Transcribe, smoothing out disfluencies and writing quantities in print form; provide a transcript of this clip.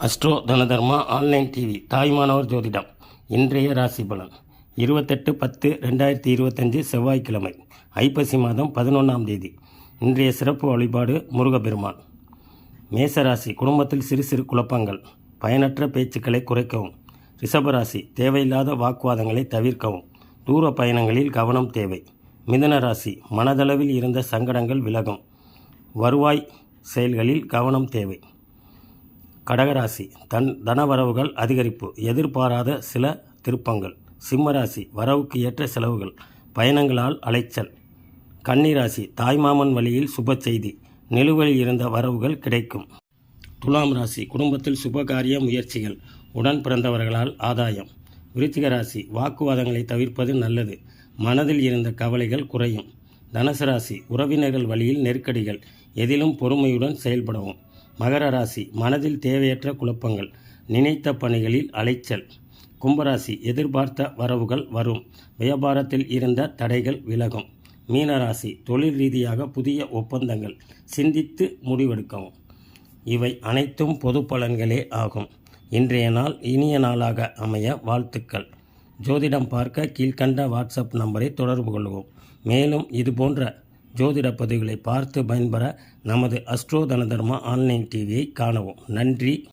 Astro தனதர்மா online TV Thayumanavar ஜோதிடம். இன்றைய ராசி பலன் 28/10/2025 செவ்வாய்க்கிழமை, ஐப்பசி மாதம் 11ஆம் தேதி. இன்றைய சிறப்பு வழிபாடு முருகப்பெருமான். மேசராசி, குடும்பத்தில் சிறு சிறு குழப்பங்கள், பயனற்ற பேச்சுக்களை குறைக்கவும். ரிஷபராசி, தேவையில்லாத வாக்குவாதங்களை தவிர்க்கவும், தூர பயணங்களில் கவனம் தேவை. மிதுன ராசி, மனதளவில் இருந்த சங்கடங்கள் விலகும், வருவாய் செயல்களில் கவனம் தேவை. கடகராசி, தனவரவுகள் அதிகரிப்பு, எதிர்பாராத சில திருப்பங்கள். சிம்மராசி, வரவுக்கு ஏற்ற செலவுகள், பயணங்களால் அலைச்சல். கன்னிராசி, தாய்மாமன் வழியில் சுப செய்தி, நிலுவையில் இருந்த வரவுகள் கிடைக்கும். துலாம் ராசி, குடும்பத்தில் சுபகாரிய முயற்சிகள், உடன் பிறந்தவர்களால் ஆதாயம். விருச்சிக ராசி, வாக்குவாதங்களை தவிர்ப்பது நல்லது, மனதில் இருந்த கவலைகள் குறையும். தனுசு ராசி, உறவினர்கள் வழியில் நெருக்கடிகள், எதிலும் பொறுமையுடன் செயல்படவும். மகர ராசி, மனதில் தேவையற்ற குழப்பங்கள், நினைத்த பணிகளில் அலைச்சல். கும்பராசி, எதிர்பார்த்த வரவுகள் வரும், வியாபாரத்தில் இருந்த தடைகள் விலகும். மீனராசி, தொழில் ரீதியாக புதிய ஒப்பந்தங்கள், சிந்தித்து முடிவெடுக்கவும். இவை அனைத்தும் பொது பலன்களே ஆகும். இன்றைய நாள் இனிய நாளாக அமைய வாழ்த்துக்கள். ஜோதிடம் பார்க்க கீழ்கண்ட வாட்ஸ்அப் நம்பரை தொடர்பு கொள்வோம். மேலும் இதுபோன்ற ஜோதிட பதிவுகளை பார்த்து பயன்பெற நமது அஸ்ட்ரோ தனதர்மா ஆன்லைன் டிவியை காணவும். நன்றி.